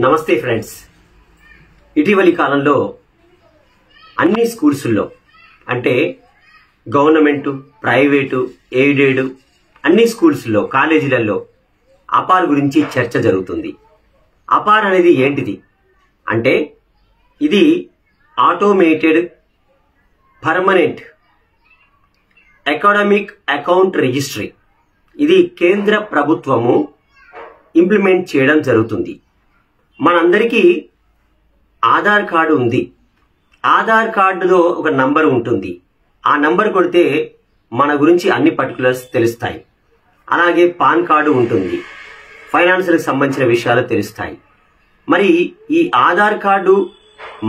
నమస్తే ఫ్రెండ్స్. ఇటీవలి కాలంలో అన్ని స్కూల్స్లో అంటే గవర్నమెంట్, ప్రైవేటు, ఎయిడెడ్ అన్ని స్కూల్స్లో, కాలేజీలలో అపార్ గురించి చర్చ జరుగుతుంది. అపార్ అనేది ఏంటిది అంటే ఇది automated permanent academic account registry. ఇది కేంద్ర ప్రభుత్వము ఇంప్లిమెంట్ చేయడం జరుగుతుంది. మనందరికీ ఆధార్ కార్డు ఉంది. ఆధార్ కార్డులో ఒక నంబర్ ఉంటుంది. ఆ నంబర్ కొడితే మన గురించి అన్ని పర్టికులర్స్ తెలుస్తాయి. అలాగే పాన్ కార్డు ఉంటుంది. ఫైనాన్షియల్కి సంబంధించిన విషయాలు తెలుస్తాయి. మరి ఈ ఆధార్ కార్డు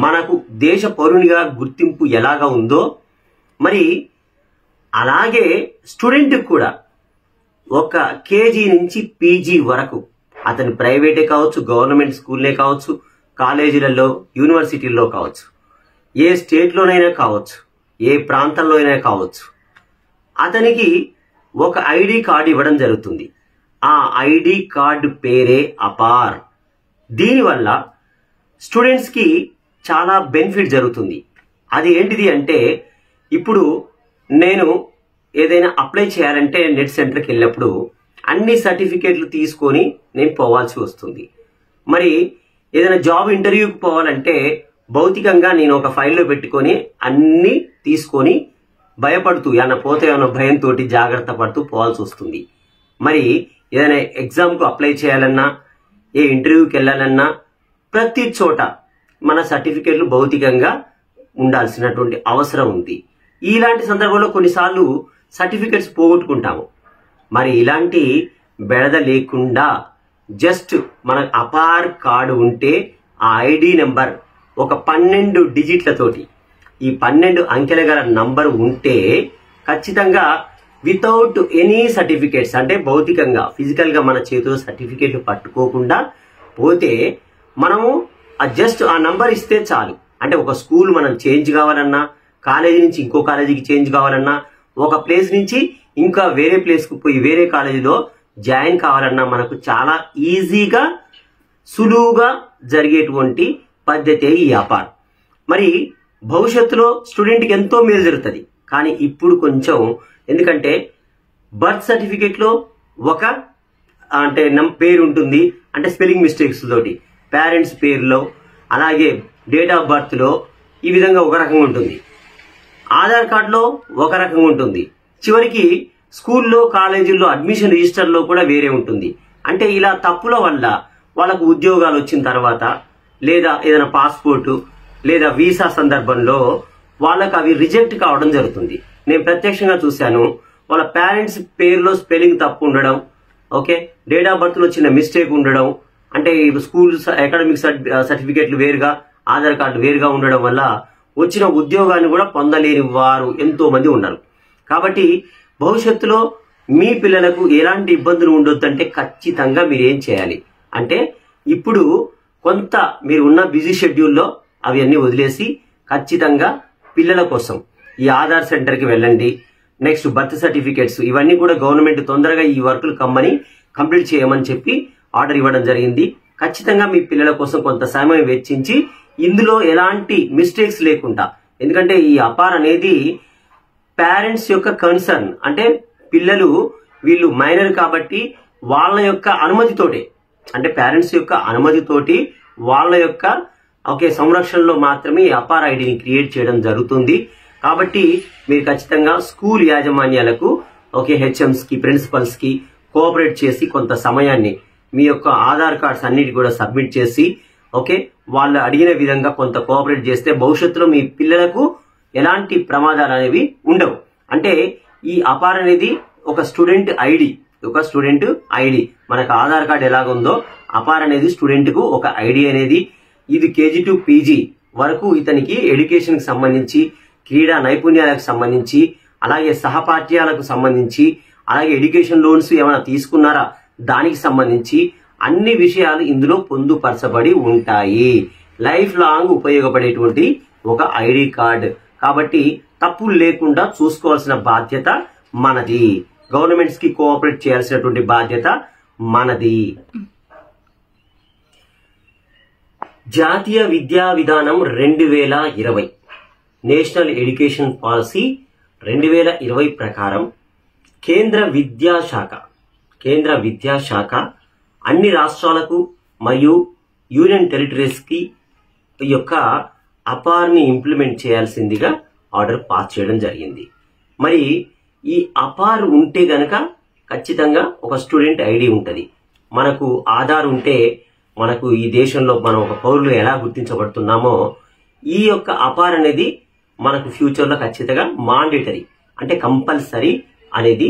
మనకు దేశ పౌరునిగా గుర్తింపు ఎలాగా ఉందో మరి అలాగే స్టూడెంట్ కూడా ఒక కేజీ నుంచి పీజీ వరకు అతను ప్రైవేటే కావచ్చు, గవర్నమెంట్ స్కూల్లే కావచ్చు, కాలేజీలలో, యూనివర్సిటీల్లో కావచ్చు, ఏ స్టేట్లోనైనా కావచ్చు, ఏ ప్రాంతంలో అయినా కావచ్చు, అతనికి ఒక ఐడి కార్డు ఇవ్వడం జరుగుతుంది. ఆ ఐడి కార్డు పేరే అపార్. దీనివల్ల స్టూడెంట్స్కి చాలా బెనిఫిట్ జరుగుతుంది. అది ఏంటిది అంటే ఇప్పుడు నేను ఏదైనా అప్లై చేయాలంటే నెట్ సెంటర్కి వెళ్ళినప్పుడు అన్ని సర్టిఫికేట్లు తీసుకొని నేను పోవాల్సి వస్తుంది. మరి ఏదైనా జాబ్ ఇంటర్వ్యూకి పోవాలంటే భౌతికంగా నేను ఒక ఫైల్లో పెట్టుకొని అన్ని తీసుకొని భయపడుతూ ఏమైనా పోతే ఏమైనా భయంతో జాగ్రత్త పడుతూ పోవాల్సి వస్తుంది. మరి ఏదైనా ఎగ్జామ్కు అప్లై చేయాలన్నా, ఏ ఇంటర్వ్యూకి వెళ్ళాలన్నా ప్రతి చోట మన సర్టిఫికేట్లు భౌతికంగా ఉండాల్సినటువంటి అవసరం ఉంది. ఇలాంటి సందర్భంలో కొన్నిసార్లు సర్టిఫికేట్స్ పోగొట్టుకుంటాము. మరి ఇలాంటి బెడద లేకుండా జస్ట్ మన అపార్ కార్డు ఉంటే ఆ ఐడి నెంబర్ ఒక 12 డిజిట్లతోటి, ఈ 12 అంకెల గల నంబర్ ఉంటే ఖచ్చితంగా వితౌట్ ఎనీ సర్టిఫికేట్స్ అంటే భౌతికంగా ఫిజికల్గా మన చేతిలో సర్టిఫికేట్ పట్టుకోకుండా పోతే మనము జస్ట్ ఆ నంబర్ ఇస్తే చాలు. అంటే ఒక స్కూల్ మనం చేంజ్ కావాలన్నా, కాలేజీ నుంచి ఇంకో కాలేజీకి చేంజ్ కావాలన్నా, ఒక ప్లేస్ నుంచి ఇంకా వేరే ప్లేస్కి పోయి వేరే కాలేజీలో జాయిన్ కావాలన్నా మనకు చాలా ఈజీగా, సులువుగా జరిగేటువంటి పద్ధతే ఈ అపార్. మరి భవిష్యత్తులో స్టూడెంట్కి ఎంతో మేలు జరుగుతుంది. కానీ ఇప్పుడు కొంచెం ఎందుకంటే బర్త్ సర్టిఫికేట్లో ఒక అంటే పేరు ఉంటుంది, అంటే స్పెల్లింగ్ మిస్టేక్స్ తోటి పేరెంట్స్ పేరులో, అలాగే డేట్ ఆఫ్ బర్త్లో ఈ విధంగా ఒక రకంగా ఉంటుంది. ఆధార్ కార్డులో ఒక రకంగా ఉంటుంది. చివరికి స్కూల్లో, కాలేజీల్లో అడ్మిషన్ రిజిస్టర్లో కూడా వేరే ఉంటుంది. అంటే ఇలా తప్పుల వల్ల వాళ్ళకు ఉద్యోగాలు వచ్చిన తర్వాత లేదా ఏదైనా పాస్పోర్టు లేదా వీసా సందర్భంలో వాళ్ళకు అవి రిజెక్ట్ కావడం జరుగుతుంది. నేను ప్రత్యక్షంగా చూశాను. వాళ్ళ పేరెంట్స్ పేరులో స్పెల్లింగ్ తప్పు ఉండడం, ఓకే, డేట్ ఆఫ్ బర్త్లో చిన్న మిస్టేక్ ఉండడం, అంటే స్కూల్ అకాడమిక్ సర్టిఫికేట్లు వేరుగా, ఆధార్ కార్డు వేరుగా ఉండడం వల్ల వచ్చిన ఉద్యోగాన్ని కూడా పొందలేని వారు ఎంతో మంది ఉన్నారు. కాబట్టి భవిష్యత్తులో మీ పిల్లలకు ఎలాంటి ఇబ్బందులు ఉండొద్దంటే ఖచ్చితంగా మీరు ఏం చేయాలి అంటే ఇప్పుడు కొంత మీరు ఉన్న బిజీ షెడ్యూల్లో అవి అన్ని వదిలేసి ఖచ్చితంగా పిల్లల కోసం ఈ ఆధార్ సెంటర్కి వెళ్ళండి. నెక్స్ట్ బర్త్ సర్టిఫికేట్స్ ఇవన్నీ కూడా గవర్నమెంట్ తొందరగా ఈ వర్కులు కమ్మని కంప్లీట్ చేయమని చెప్పి ఆర్డర్ ఇవ్వడం జరిగింది. ఖచ్చితంగా మీ పిల్లల కోసం కొంత సమయం వెచ్చించి ఇందులో ఎలాంటి మిస్టేక్స్ లేకుండా, ఎందుకంటే ఈ అపార్ అనేది పేరెంట్స్ యొక్క కన్సర్న్, అంటే పిల్లలు వీళ్ళు మైనర్ కాబట్టి వాళ్ళ యొక్క అనుమతితోటే, అంటే పేరెంట్స్ యొక్క అనుమతితోటి వాళ్ళ యొక్క సంరక్షణలో మాత్రమే ఈ అపార్ ఐడిని క్రియేట్ చేయడం జరుగుతుంది. కాబట్టి మీరు ఖచ్చితంగా స్కూల్ యాజమాన్యాలకు హెచ్ఎంస్ కి, ప్రిన్సిపల్స్ కి కోఆపరేట్ చేసి కొంత సమయాన్ని మీ యొక్క ఆధార్ కార్డ్స్ అన్నిటి కూడా సబ్మిట్ చేసి వాళ్ళు అడిగిన విధంగా కొంత కోఆపరేట్ చేస్తే భవిష్యత్తులో మీ పిల్లలకు ఎలాంటి ప్రమాదాలు అనేవి ఉండవు. అంటే ఈ అపార్ అనేది ఒక స్టూడెంట్ ఐడి, మనకు ఆధార్ కార్డు ఎలాగుందో అపార్ అనేది స్టూడెంట్ కు ఒక ఐడి అనేది. ఇది కేజీ టు పీజీ వరకు ఇతనికి ఎడ్యుకేషన్ కి సంబంధించి, క్రీడా నైపుణ్యాలకు సంబంధించి, అలాగే సహపాఠ్యాలకు సంబంధించి, అలాగే ఎడ్యుకేషన్ లోన్స్ ఏమైనా తీసుకున్నారా దానికి సంబంధించి అన్ని విషయాలు ఇందులో పొందుపరచబడి ఉంటాయి. లైఫ్ లాంగ్ ఉపయోగపడేటువంటి ఒక ఐడి కార్డ్ కాబట్టి తప్పులు లేకుండా చూసుకోవాల్సిన బాధ్యత మనది. గవర్నమెంట్స్ కి కోఆపరేట్ చేయాల్సినటువంటి బాధ్యత మనది. జాతీయ విద్యా విధానం 2020 నేషనల్ ఎడ్యుకేషన్ పాలసీ 2020 ప్రకారం కేంద్ర విద్యాశాఖ అన్ని రాష్ట్రాలకు మరియు యూనియన్ టెరిటరీస్కి ఈ యొక్క అపార్ని ఇంప్లిమెంట్ చేయాల్సిందిగా ఆర్డర్ పాస్ చేయడం జరిగింది. మరి ఈ అపార్ ఉంటే గనక ఖచ్చితంగా ఒక స్టూడెంట్ ఐడి ఉంటుంది. మనకు ఆధార్ ఉంటే మనకు ఈ దేశంలో మనం ఒక పౌరులు ఎలా గుర్తించబడుతున్నామో ఈ యొక్క అపార్ అనేది మనకు ఫ్యూచర్లో ఖచ్చితంగా మాండేటరీ అంటే కంపల్సరీ అనేది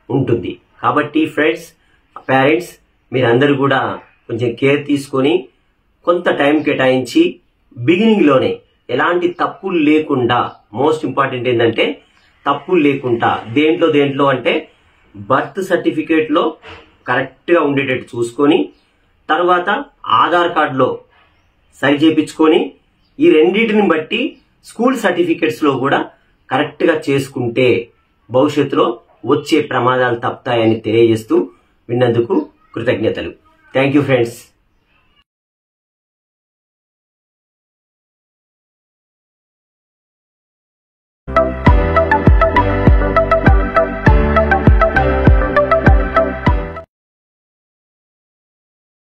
ఉంటుంది. కాబట్టి ఫ్రెండ్స్, పేరెంట్స్ మీరందరూ కూడా కొంచెం కేర్ తీసుకొని కొంత టైం కేటాయించి బిగినింగ్లోనే ఎలాంటి తప్పులు లేకుండా, మోస్ట్ ఇంపార్టెంట్ ఏంటంటే తప్పులు లేకుండా దేంట్లో అంటే బర్త్ సర్టిఫికేట్లో కరెక్ట్గా ఉండేటట్టు చూసుకొని తర్వాత ఆధార్ కార్డులో సరి చేయించుకొని ఈ రెండింటిని బట్టి స్కూల్ సర్టిఫికేట్స్లో కూడా కరెక్ట్గా చేసుకుంటే భవిష్యత్తులో వచ్చే ప్రమాదాలు తప్పుతాయని తెలియజేస్తూ విన్నందుకు కృతజ్ఞతలు. Thank you friends.